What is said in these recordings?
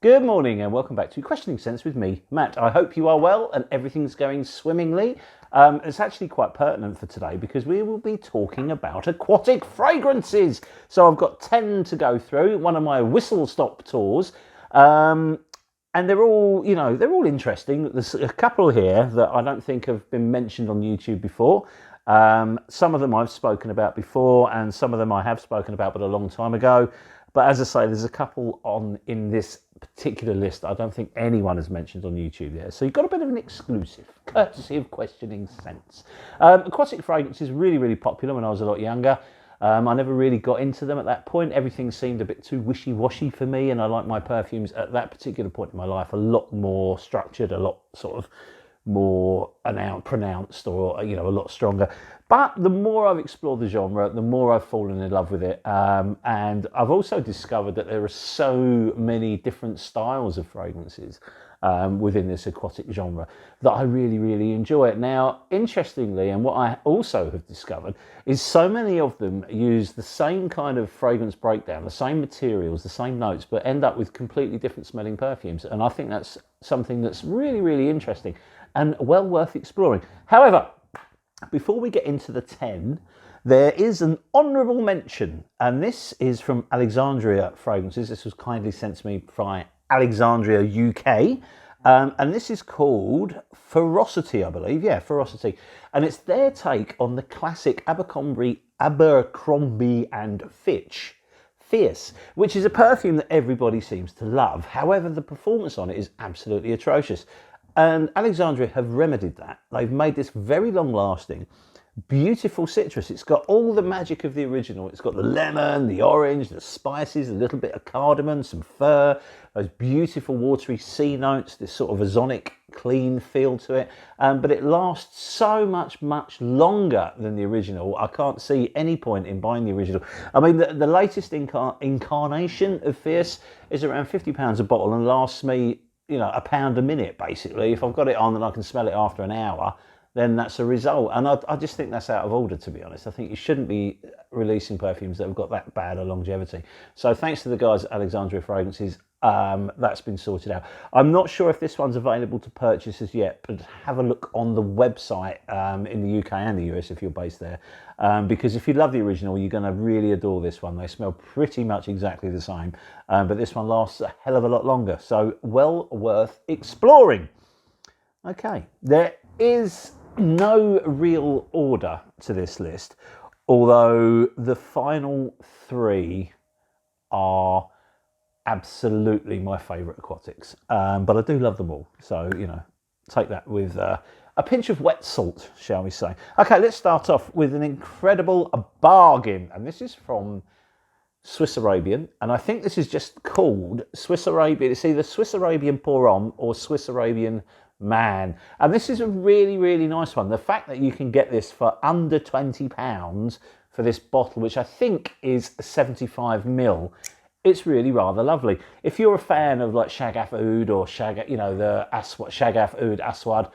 Good morning and welcome back to Questioning Sense with me, Matt. I hope you are well and everything's going swimmingly. It's actually quite pertinent for today because we will be talking about aquatic fragrances. So I've got 10 to go through, one of my whistle-stop tours. And they're all, they're all interesting. There's a couple here that I don't think have been mentioned on YouTube before. Some of them I've spoken about before and some of them I have spoken about but a long time ago. But as I say, there's a couple in this particular list I don't think anyone has mentioned on YouTube yet. So you've got a bit of an exclusive, courtesy of Questioning Sense. Aquatic fragrance is really, really popular when I was a lot younger. I never really got into them at that point. Everything seemed a bit too wishy-washy for me, and I like my perfumes at that particular point in my life a lot more structured, a lot sort of more pronounced, or a lot stronger. But the more I've explored the genre, the more I've fallen in love with it, and I've also discovered that there are so many different styles of fragrances within this aquatic genre that I really, really enjoy it. Now, interestingly, and what I also have discovered is so many of them use the same kind of fragrance breakdown, the same materials, the same notes, but end up with completely different smelling perfumes. And I think that's something that's really, really interesting and well worth exploring. However, before we get into the 10, there is an honourable mention, and this is from Alexandria Fragrances. This was kindly sent to me by Alexandria UK, and this is called Ferocity, I believe. Yeah, Ferocity. And it's their take on the classic Abercrombie and Fitch Fierce, which is a perfume that everybody seems to love. However, the performance on it is absolutely atrocious. And Alexandria have remedied that. They've made this very long-lasting, beautiful citrus. It's got all the magic of the original. It's got the lemon, the orange, the spices, a little bit of cardamom, some fir, those beautiful watery sea notes, this sort of ozonic, clean feel to it. But it lasts so much longer than the original. I can't see any point in buying the original. I mean, the latest incarnation of Fierce is around £50 a bottle and lasts me £1 a minute, basically. If I've got it on and I can smell it after an hour, then that's a result. And I just think that's out of order, to be honest. I think you shouldn't be releasing perfumes that have got that bad a longevity. So thanks to the guys at Alexandria Fragrances, that's been sorted out. I'm not sure if this one's available to purchase as yet, but have a look on the website in the UK and the US if you're based there. Because if you love the original, you're going to really adore this one. They smell pretty much exactly the same, but this one lasts a hell of a lot longer. So well worth exploring. Okay, there is no real order to this list, although the final 3 are absolutely my favourite aquatics, but I do love them all, so take that with a pinch of wet salt, shall we say. Okay, let's start off with an incredible bargain, and this is from Swiss Arabian, and I think this is just called Swiss Arabian. It's either Swiss Arabian Pour Homme or Swiss Arabian Man, and this is a really, really nice one. The fact that you can get this for under £20 for this bottle, which I think is 75 ml, it's really rather lovely. If you're a fan of like Shaghaf Oud or Shaghaf Oud Aswad,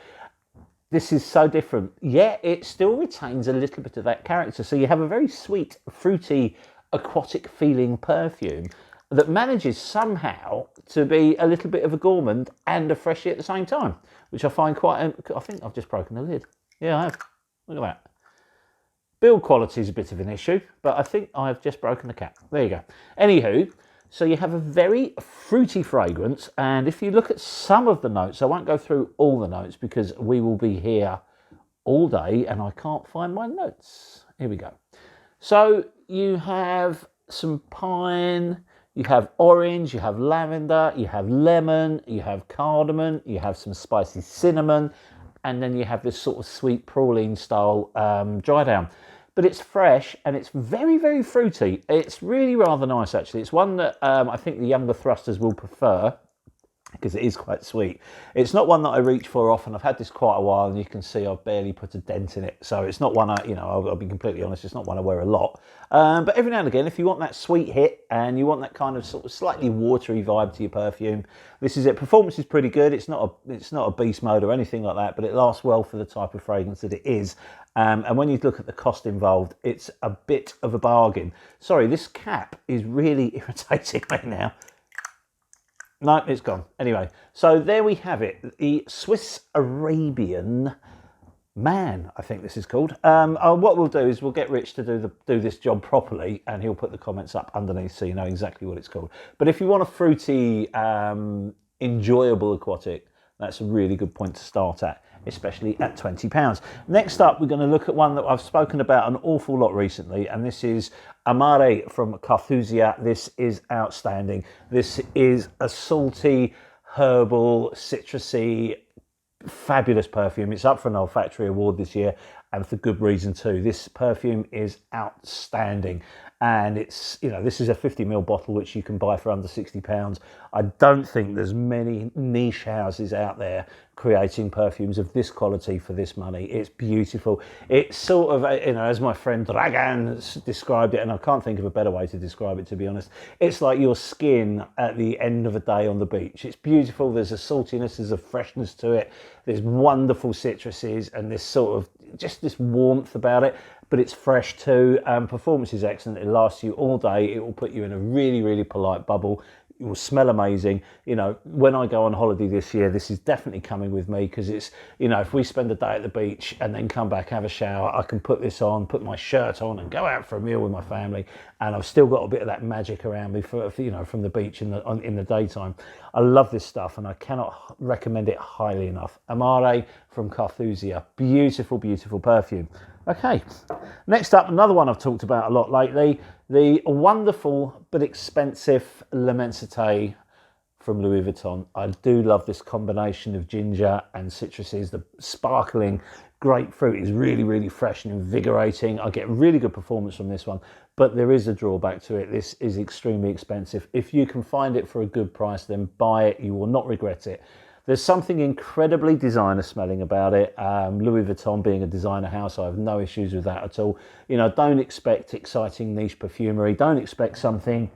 this is so different. Yet it still retains a little bit of that character. So you have a very sweet, fruity, aquatic feeling perfume that manages somehow to be a little bit of a gourmand and a freshie at the same time, which I find I think I've just broken the lid. Yeah, I have. Look at that. Build quality is a bit of an issue, but I think I've just broken the cap. There you go. Anywho, so you have a very fruity fragrance, and if you look at some of the notes, I won't go through all the notes because we will be here all day and I can't find my notes. Here we go. So you have some pine, you have orange, you have lavender, you have lemon, you have cardamom, you have some spicy cinnamon, and then you have this sort of sweet praline style dry down. But it's fresh and it's very, very fruity. It's really rather nice, actually. It's one that I think the younger thrusters will prefer because it is quite sweet. It's not one that I reach for often. I've had this quite a while and you can see I've barely put a dent in it. So it's not one I'll be completely honest, it's not one I wear a lot. But every now and again, if you want that sweet hit and you want that kind of sort of slightly watery vibe to your perfume, this is it. Performance is pretty good. It's not a beast mode or anything like that, but it lasts well for the type of fragrance that it is. And when you look at the cost involved, it's a bit of a bargain. Sorry, this cap is really irritating me now. No, it's gone. Anyway, so there we have it. The Swiss Arabian Man, I think this is called. What we'll do is we'll get Rich to do this job properly, and he'll put the comments up underneath so you know exactly what it's called. But if you want a fruity, enjoyable aquatic, that's a really good point to start at, especially at £20. Next up, we're going to look at one that I've spoken about an awful lot recently, and this is Megamare from Carthusia. This is outstanding. This is a salty, herbal, citrusy, fabulous perfume. It's up for an olfactory award this year, and for good reason too. This perfume is outstanding, and it's, you know, this is a 50ml bottle which you can buy for under £60. I don't think there's many niche houses out there creating perfumes of this quality for this money. It's beautiful. It's sort of, you know, as my friend Dragan described it, and I can't think of a better way to describe it, to be honest. It's like your skin at the end of a day on the beach. It's beautiful. There's a saltiness, there's a freshness to it. There's wonderful citruses and this sort of, just this warmth about it, but it's fresh too. Performance is excellent. It lasts you all day. It will put you in a really, really polite bubble. It will smell amazing. You know, when I go on holiday this year, this is definitely coming with me, because it's, you know, if we spend a day at the beach and then come back, have a shower, I can put this on, put my shirt on and go out for a meal with my family, and I've still got a bit of that magic around me for you know, from the beach in the daytime. I love this stuff, and I cannot recommend it highly enough. Megamare from Carthusia. Beautiful, beautiful perfume. Okay, next up, another one I've talked about a lot lately, the wonderful but expensive L'Immensité from Louis Vuitton. I do love this combination of ginger and citruses. The sparkling grapefruit is really, really fresh and invigorating. I get really good performance from this one, but there is a drawback to it. This is extremely expensive. If you can find it for a good price, then buy it. You will not regret it. There's something incredibly designer smelling about it. Louis Vuitton being a designer house, I have no issues with that at all. You know, don't expect exciting niche perfumery. Don't expect something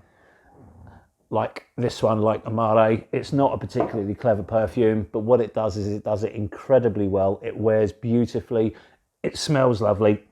like this one, like Megamare. It's not a particularly clever perfume, but what it does is it does it incredibly well. It wears beautifully. It smells lovely.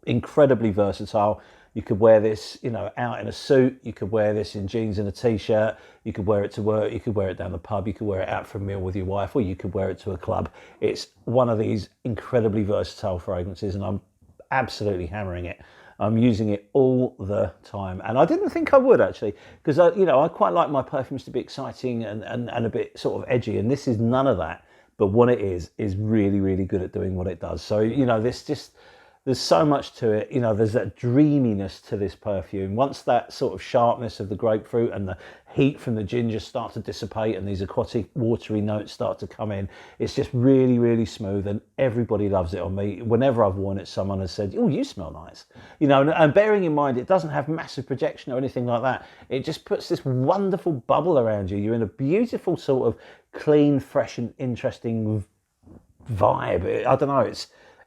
Incredibly versatile. You could wear this, you know, out in a suit. You could wear this in jeans and a t-shirt. You could wear it to work. You could wear it down the pub. You could wear it out for a meal with your wife, or you could wear it to a club. It's one of these incredibly versatile fragrances, and I'm absolutely hammering it. I'm using it all the time, and I didn't think I would, actually, because you know, I quite like my perfumes to be exciting and a bit sort of edgy, and this is none of that. But what it is really, really good at doing what it does. So, you know, this just, there's so much to it. You know, there's that dreaminess to this perfume. Once that sort of sharpness of the grapefruit and the heat from the ginger start to dissipate and these aquatic watery notes start to come in, it's just really, really smooth, and everybody loves it on me. Whenever I've worn it, someone has said, oh, you smell nice. You know, and bearing in mind, it doesn't have massive projection or anything like that. It just puts this wonderful bubble around you. You're in a beautiful sort of clean, fresh and interesting vibe. I don't know,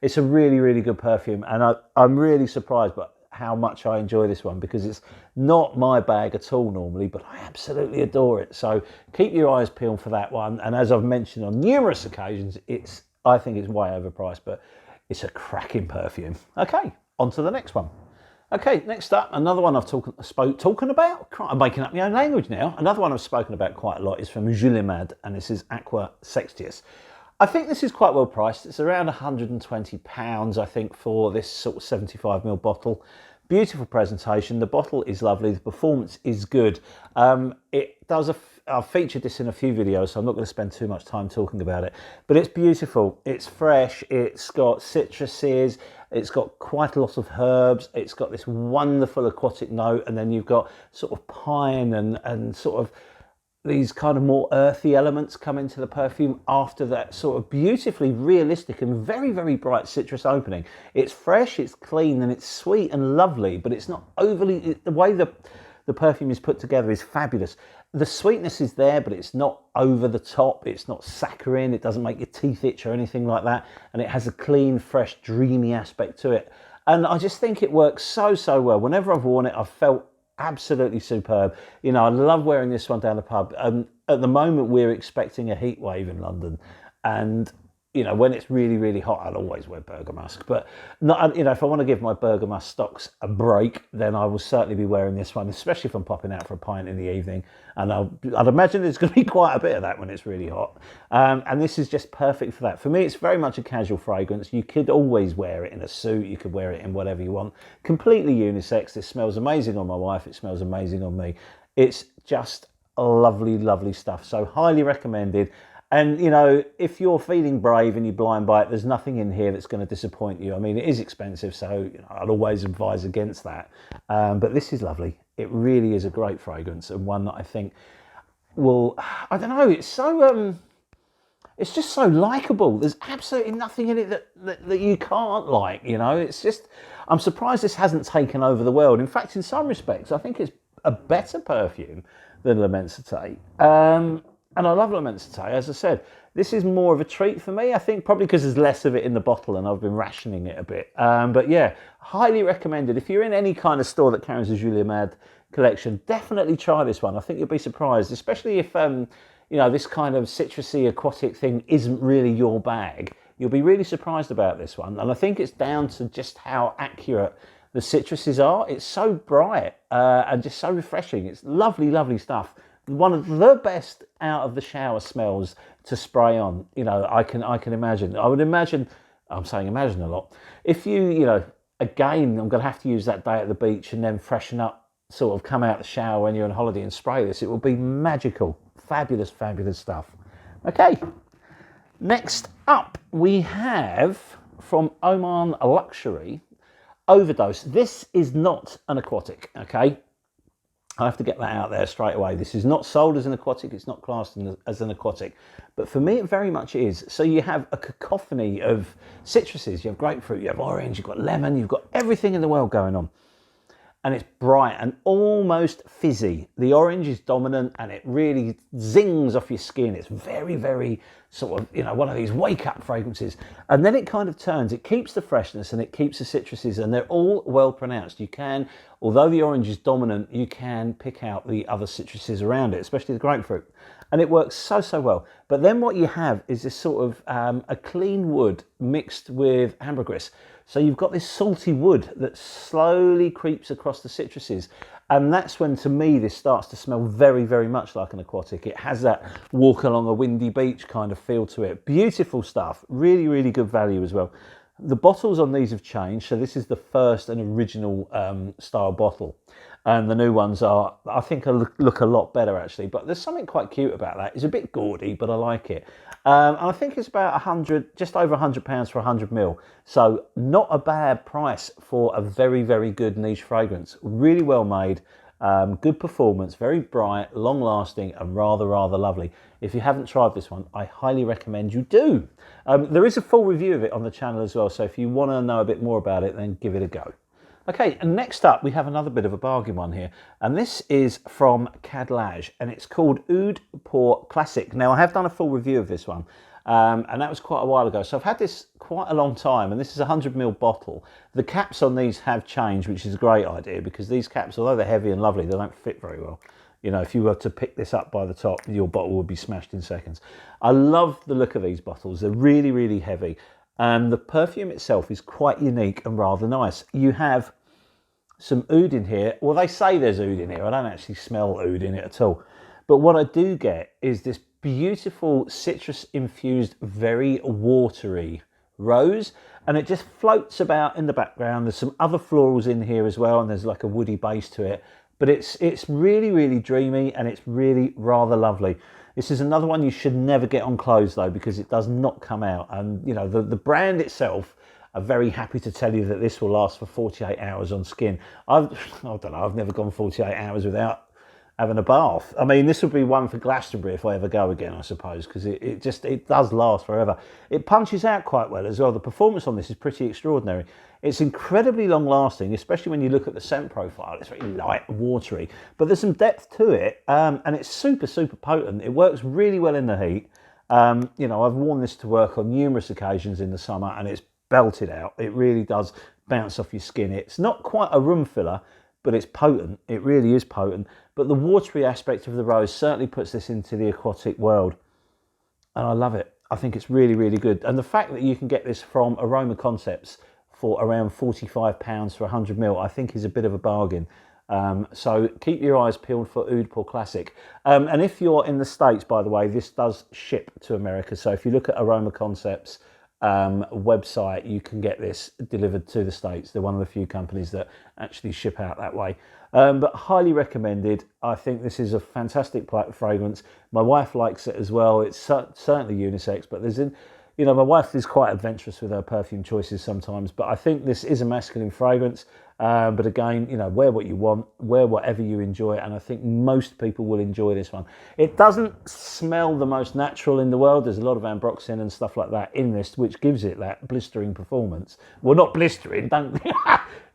it's a really, really good perfume, and I'm really surprised by how much I enjoy this one, because it's not my bag at all normally, but I absolutely adore it. So keep your eyes peeled for that one. And as I've mentioned on numerous occasions, I think it's way overpriced, but it's a cracking perfume. Okay, on to the next one. Okay, next up, another one I've talking about. I'm making up my own language now. Another one I've spoken about quite a lot is from Julimad, and this is Aqua Sextius. I think this is quite well priced. It's around £120, I think, for this sort of 75ml bottle. Beautiful presentation. The bottle is lovely. The performance is good. I've featured this in a few videos, so I'm not going to spend too much time talking about it. But it's beautiful. It's fresh. It's got citruses. It's got quite a lot of herbs. It's got this wonderful aquatic note, and then you've got sort of pine and sort of these kind of more earthy elements come into the perfume after that sort of beautifully realistic and very, very bright citrus opening. It's fresh, it's clean, and it's sweet and lovely, but it's not overly, the way the perfume is put together is fabulous. The sweetness is there, but it's not over the top. It's not saccharine. It doesn't make your teeth itch or anything like that. And it has a clean, fresh, dreamy aspect to it. And I just think it works so, so well. Whenever I've worn it, I've felt absolutely superb. You know, I love wearing this one down the pub. At the moment, we're expecting a heat wave in London, and you know, when it's really, really hot, I'll always wear Berger Musk. But, not, you know, if I want to give my Berger Musk stocks a break, then I will certainly be wearing this one, especially if I'm popping out for a pint in the evening. And I'd imagine there's going to be quite a bit of that when it's really hot. And this is just perfect for that. For me, it's very much a casual fragrance. You could always wear it in a suit. You could wear it in whatever you want. Completely unisex. This smells amazing on my wife. It smells amazing on me. It's just lovely, lovely stuff. So highly recommended. And, you know, if you're feeling brave and you're blind by it, there's nothing in here that's going to disappoint you. I mean, it is expensive, so you know, I'd always advise against that. But this is lovely. It really is a great fragrance, and one that I think will, I don't know, it's so, it's just so likable. There's absolutely nothing in it that you can't like, you know. It's just, I'm surprised this hasn't taken over the world. In fact, in some respects, I think it's a better perfume than L'Immensité. And I love L'Immensité, as I said. This is more of a treat for me, I think, probably because there's less of it in the bottle and I've been rationing it a bit. But yeah, highly recommended. If you're in any kind of store that carries a Julia Mad collection, definitely try this one. I think you'll be surprised, especially if, you know, this kind of citrusy aquatic thing isn't really your bag. You'll be really surprised about this one. And I think it's down to just how accurate the citruses are. It's so bright and just so refreshing. It's lovely, lovely stuff. One of the best out of the shower smells to spray on. You know, I can imagine. I would imagine, I'm saying imagine a lot. If you know, again, I'm going to have to use that day at the beach and then freshen up, sort of come out the shower when you're on holiday and spray this. It will be magical. Fabulous, fabulous stuff. Okay. Next up, we have from Oman Luxury, Overdose. This is not an aquatic, okay? I have to get that out there straight away. This is not sold as an aquatic. It's not classed as an aquatic. But for me, it very much is. So you have a cacophony of citruses. You have grapefruit, you have orange, you've got lemon, you've got everything in the world going on. And it's bright and almost fizzy. The orange is dominant and it really zings off your skin. It's very, very sort of, you know, one of these wake-up fragrances. And then it kind of turns. It keeps the freshness and it keeps the citruses, and they're all well pronounced. You can, although the orange is dominant, you can pick out the other citruses around it, especially the grapefruit. And it works so, so well. But then what you have is this sort of a clean wood mixed with ambergris. So you've got this salty wood that slowly creeps across the citruses. And that's when, to me, this starts to smell very, very much like an aquatic. It has that walk along a windy beach kind of feel to it. Beautiful stuff. Really, really good value as well. The bottles on these have changed. So this is the first and original style bottle. And the new ones are, I think, look a lot better, actually. But there's something quite cute about that. It's a bit gaudy, but I like it. And I think it's about 100, just over £100 for 100 ml. So not a bad price for a very, very good niche fragrance. Really well made, good performance, very bright, long lasting, and rather, rather lovely. If you haven't tried this one, I highly recommend you do. There is a full review of it on the channel as well. So if you want to know a bit more about it, then give it a go. Okay, and next up we have another bit of a bargain one here, and this is from Cadlage, and it's called Oud Pour Klassik. Now, I have done a full review of this one, and that was quite a while ago, so I've had this quite a long time, and this is a 100 ml bottle. The caps on these have changed, which is a great idea, because these caps, although they're heavy and lovely, they don't fit very well. You know, if you were to pick this up by the top, your bottle would be smashed in seconds. I love the look of these bottles. They're really, really heavy. The perfume itself is quite unique and rather nice. You have some oud in here. Well, they say there's oud in here. I don't actually smell oud in it at all. But what I do get is this beautiful citrus-infused, very watery rose. And it just floats about in the background. There's some other florals in here as well, and there's like a woody base to it. But it's really, really dreamy, and it's really rather lovely. This is another one you should never get on clothes, though, because it does not come out. And, you know, the brand itself are very happy to tell you that this will last for 48 hours on skin. I don't know, I've never gone 48 hours without having a bath. I mean, this would be one for Glastonbury if I ever go again, I suppose, because it does last forever. It punches out quite well as well. The performance on this is pretty extraordinary. It's incredibly long lasting, especially when you look at the scent profile. It's very light and watery, but there's some depth to it, and it's super, super potent. It works really well in the heat. You know, I've worn this to work on numerous occasions in the summer, and it's belted out. It really does bounce off your skin. It's not quite a room filler, but it's potent. It really is potent. But the watery aspect of the rose certainly puts this into the aquatic world. And I love it. I think it's really, really good. And the fact that you can get this from Aroma Concepts for around £45 for 100 ml, I think is a bit of a bargain. So keep your eyes peeled for Oud Pour Klassik. And if you're in the States, by the way, this does ship to America. So if you look at Aroma Concepts website, you can get this delivered to the States. They're one of the few companies that actually ship out that way. But highly recommended. I think this is a fantastic fragrance. My wife likes it as well. It's certainly unisex, but there's my wife is quite adventurous with her perfume choices sometimes, but I think this is a masculine fragrance. But again, wear what you want, wear whatever you enjoy, and I think most people will enjoy this one. It doesn't smell the most natural in the world. There's a lot of ambroxan and stuff like that in this, which gives it that blistering performance. Well, not blistering, don't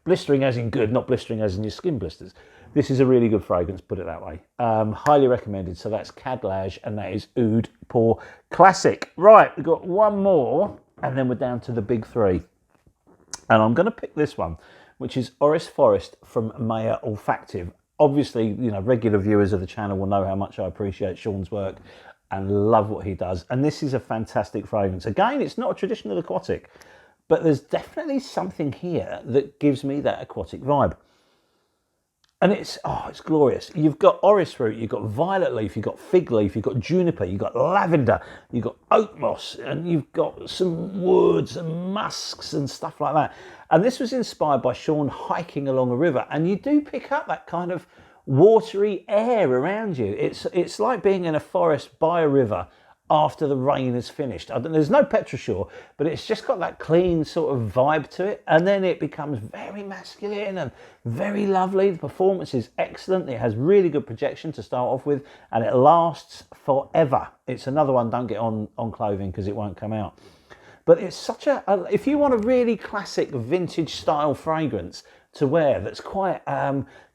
blistering as in good, not blistering as in your skin blisters. This is a really good fragrance, put it that way. Highly recommended. So that's Cadlage, and that is Oud Pour Klassik. Right, we've got one more, and then we're down to the big three. And I'm going to pick this one, which is Orris Forest from Maya Olfactive. Obviously, regular viewers of the channel will know how much I appreciate Sean's work and love what he does. And this is a fantastic fragrance. Again, it's not a traditional aquatic, but there's definitely something here that gives me that aquatic vibe. And it's glorious. You've got orris root, you've got violet leaf, you've got fig leaf, you've got juniper, you've got lavender, you've got oak moss, and you've got some woods and musks and stuff like that. And this was inspired by Sean hiking along a river, and you do pick up that kind of watery air around you. It's like being in a forest by a river after the rain is finished. There's no petrosure, but it's just got that clean sort of vibe to it, and then it becomes very masculine and very lovely. The performance is excellent. It has really good projection to start off with, and it lasts forever. It's another one, don't get on clothing because it won't come out. But it's such if you want a really classic vintage style fragrance to wear that's quite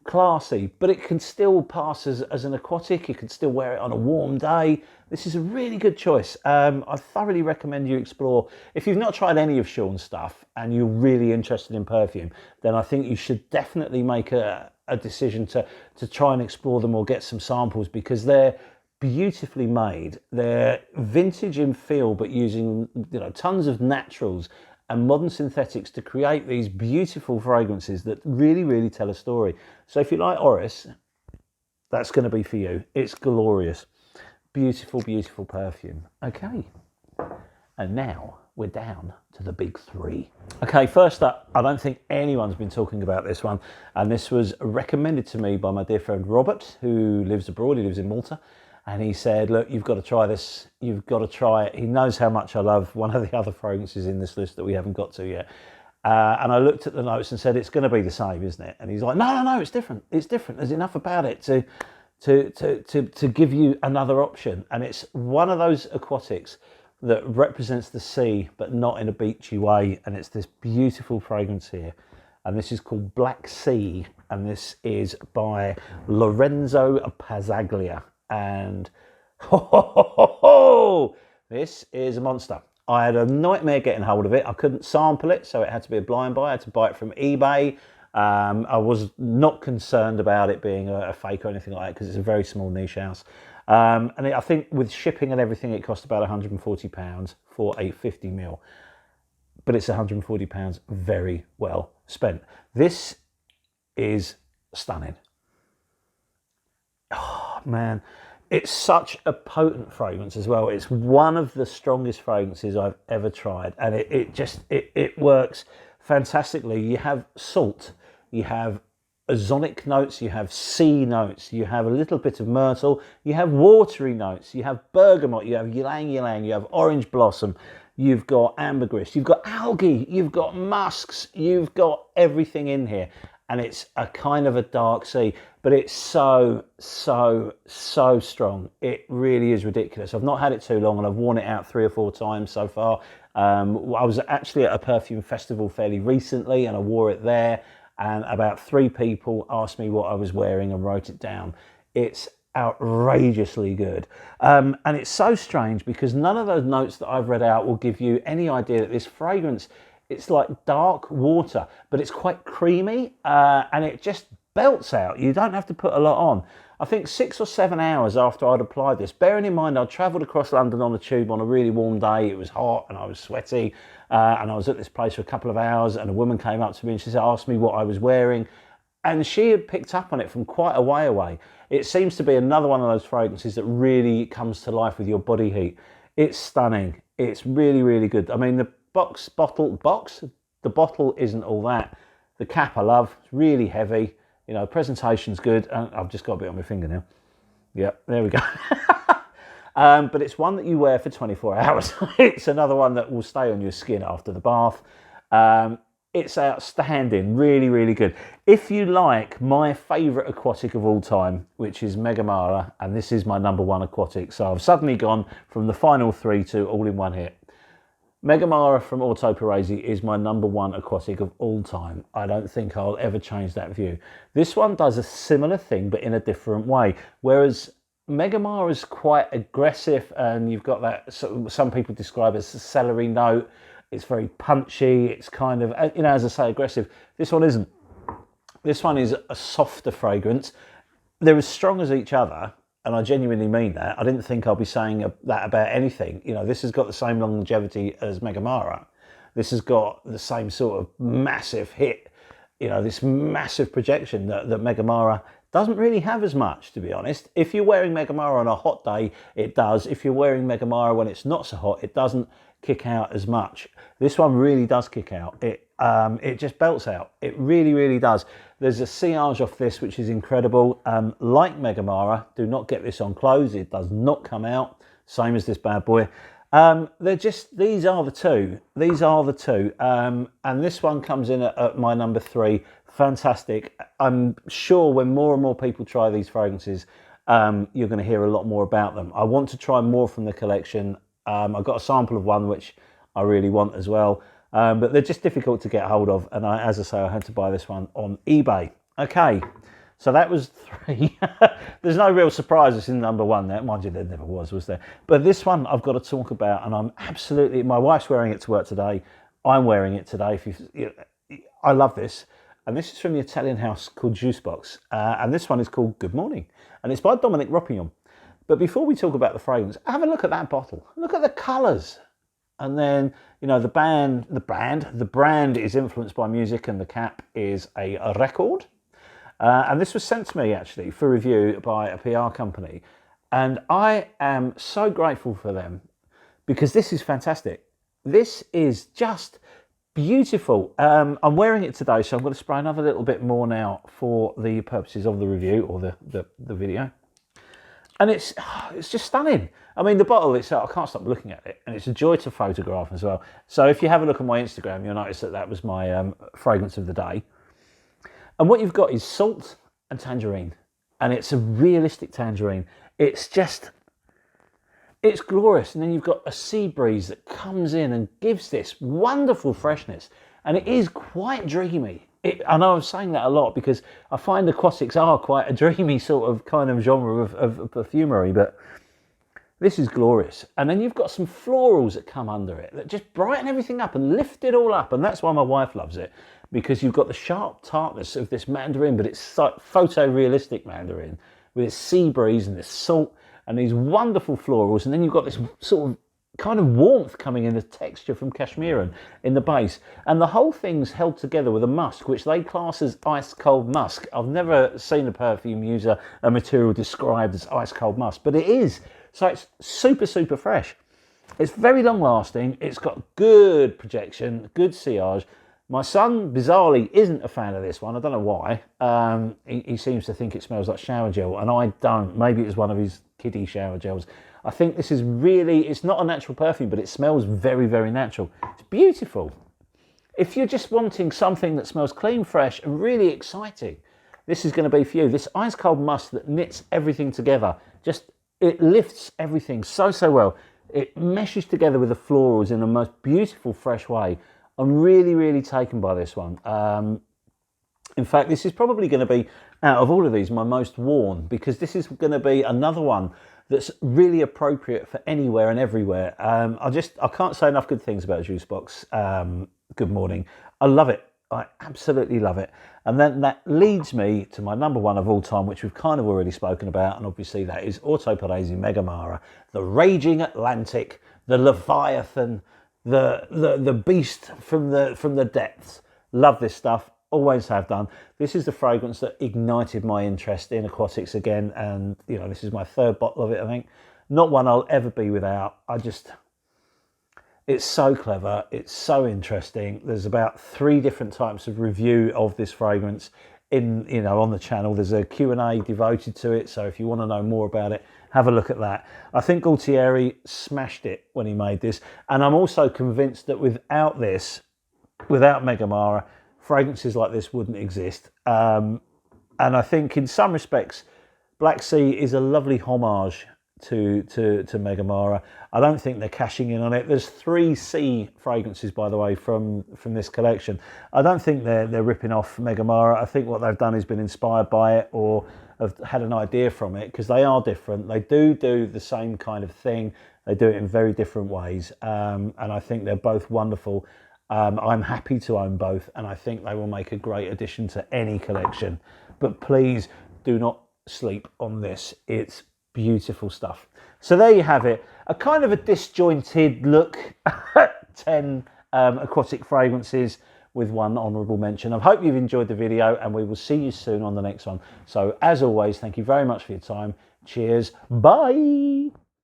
classy, but it can still pass as an aquatic. You can still wear it on a warm day. This is a really good choice. I thoroughly recommend you explore. If you've not tried any of Sean's stuff and you're really interested in perfume, then I think you should definitely make a decision to try and explore them or get some samples, because they're beautifully made. They're vintage in feel, but using tons of naturals and modern synthetics to create these beautiful fragrances that really, really tell a story. So if you like Orris, that's going to be for you. It's glorious. Beautiful, beautiful perfume. Okay. And now we're down to the big three. Okay, first up, I don't think anyone's been talking about this one, and this was recommended to me by my dear friend Robert, who lives abroad. He lives in Malta. And he said, look, you've got to try this. You've got to try it. He knows how much I love one of the other fragrances in this list that we haven't got to yet. And I looked at the notes and said, it's going to be the same, isn't it? And he's like, no, it's different. It's different. There's enough about it to give you another option. And it's one of those aquatics that represents the sea, but not in a beachy way. And it's this beautiful fragrance here. And this is called Black Sea. And this is by Lorenzo Pazzaglia. And this is a monster. I had a nightmare getting hold of it. I couldn't sample it, so it had to be a blind buy. I had to buy it from eBay. I was not concerned about it being a fake or anything like that, because it's a very small niche house. I think with shipping and everything, it cost about £140 for a 50 ml. But it's £140 very well spent. This is stunning. Oh, man. It's such a potent fragrance as well. It's one of the strongest fragrances I've ever tried. And it works fantastically. You have salt, you have ozonic notes, you have sea notes, you have a little bit of myrtle, you have watery notes, you have bergamot, you have ylang ylang, you have orange blossom, you've got ambergris, you've got algae, you've got musks, you've got everything in here. And it's a kind of a dark sea, but it's so strong. It really is ridiculous. I've not had it too long, and I've worn it out 3 or 4 times so far. I was actually at a perfume festival fairly recently, and I wore it there, and about 3 people asked me what I was wearing and wrote it down. It's outrageously good. And it's so strange because none of those notes that I've read out will give you any idea that this fragrance, it's like dark water, but it's quite creamy, and it just belts out. You don't have to put a lot on. I think 6 or 7 hours after I'd applied this, bearing in mind I'd travelled across London on a tube on a really warm day, it was hot and I was sweaty, and I was at this place for a couple of hours, and a woman came up to me and she asked me what I was wearing, and she had picked up on it from quite a way away. It seems to be another one of those fragrances that really comes to life with your body heat. It's stunning. It's really, really good. I mean, the bottle isn't all that. The cap I love, it's really heavy. You know, presentation's good. I've just got a bit on my finger now. Yep, there we go. But it's one that you wear for 24 hours. It's another one that will stay on your skin after the bath. It's outstanding, really, really good. If you like my favourite aquatic of all time, which is Megamare, and this is my #1 aquatic, so I've suddenly gone from the final 3 to all in one hit. Megamare from Oud Pour Klassik is my #1 aquatic of all time. I don't think I'll ever change that view. This one does a similar thing, but in a different way. Whereas Megamare is quite aggressive, and you've got that, some people describe as a celery note. It's very punchy. It's kind of, you know, as I say, aggressive. This one isn't. This one is a softer fragrance. They're as strong as each other, and I genuinely mean that. I didn't think I'll be saying that about anything. You know, this has got the same longevity as Megamare. This has got the same sort of massive hit, you know, this massive projection that Megamare doesn't really have as much, to be honest. If you're wearing Megamare on a hot day, it does. If you're wearing Megamare when it's not so hot, it doesn't kick out as much. This one really does kick out. It just belts out. It really, really does. There's a sillage off this which is incredible. Like Megamare, do not get this on clothes. It does not come out. Same as this bad boy. They're just, these are the two. These are the two. And this one comes in at my #3. Fantastic. I'm sure when more and more people try these fragrances, you're going to hear a lot more about them. I want to try more from the collection. I've got a sample of one which I really want as well, but they're just difficult to get hold of, and as I say, I had to buy this one on eBay. Okay, so that was 3. There's no real surprises in #1 there. Mind you, there never was there? But this one I've got to talk about, and I'm absolutely, my wife's wearing it to work today. I'm wearing it today. I love this. And this is from the Italian house called Juicebox. And this one is called Good Morning. And it's by Dominic Ropignon. But before we talk about the fragrance, have a look at that bottle. Look at the colours. And then, you know, the brand is influenced by music, and the cap is a record. And this was sent to me, actually, for review by a PR company. And I am so grateful for them, because this is fantastic. This is just beautiful. I'm wearing it today, so I'm going to spray another little bit more now for the purposes of the review or the video. And it's just stunning. I mean, the bottle itself, I can't stop looking at it, and it's a joy to photograph as well. So if you have a look at my Instagram, you'll notice that that was my fragrance of the day. And what you've got is salt and tangerine, and it's a realistic tangerine. It's just, it's glorious. And then you've got a sea breeze that comes in and gives this wonderful freshness, and it is quite dreamy. I know I'm saying that a lot because I find aquatics are quite a dreamy sort of kind of genre of perfumery, but this is glorious. And then you've got some florals that come under it that just brighten everything up and lift it all up. And that's why my wife loves it, because you've got the sharp tartness of this mandarin, but it's like photorealistic mandarin with its sea breeze and this salt and these wonderful florals. And then you've got this sort of kind of warmth coming in the texture from Cashmere in the base, and the whole thing's held together with a musk which they class as ice cold musk. I've never seen a perfume use a material described as ice cold musk, but it is. So it's super fresh. It's very long lasting. It's got good projection, good sillage. My son bizarrely isn't a fan of this one. I don't know why. He seems to think it smells like shower gel, and I don't. Maybe it was one of his kiddie shower gels. I think this is really, it's not a natural perfume, but it smells very natural. It's beautiful. If you're just wanting something that smells clean, fresh, and really exciting, this is going to be for you. This ice cold musk that knits everything together, just, it lifts everything so well. It meshes together with the florals in the most beautiful, fresh way. I'm really taken by this one. In fact, this is probably going to be, out of all of these, my most worn, because this is going to be another one that's really appropriate for anywhere and everywhere. I can't say enough good things about Juicebox. Good Morning. I love it. I absolutely love it. And then that leads me to my number one of all time, which we've kind of already spoken about, and obviously that is Oud Pour Klassik Megamare, the raging Atlantic, the Leviathan, the beast from the depths. Love this stuff, always have done. This is the fragrance that ignited my interest in aquatics again, and you know, this is my third bottle of it, I think. Not one I'll ever be without. It's so clever, it's so interesting. There's about 3 different types of review of this fragrance in, you know, on the channel. There's a Q&A devoted to it, so if you want to know more about it, have a look at that. I think Gualtieri smashed it when he made this, and I'm also convinced that without this, without Megamare, fragrances like this wouldn't exist. And I think in some respects, Black Sea is a lovely homage to Megamare. I don't think they're cashing in on it. There's 3 sea fragrances, by the way, from this collection. I don't think they're ripping off Megamare. I think what they've done is been inspired by it or have had an idea from it, because they are different. They do the same kind of thing. They do it in very different ways, and I think they're both wonderful. I'm happy to own both, and I think they will make a great addition to any collection. But please do not sleep on this. It's beautiful stuff. So there you have it, a kind of a disjointed look at 10 aquatic fragrances with one honourable mention. I hope you've enjoyed the video, and we will see you soon on the next one. So as always, thank you very much for your time. Cheers. Bye.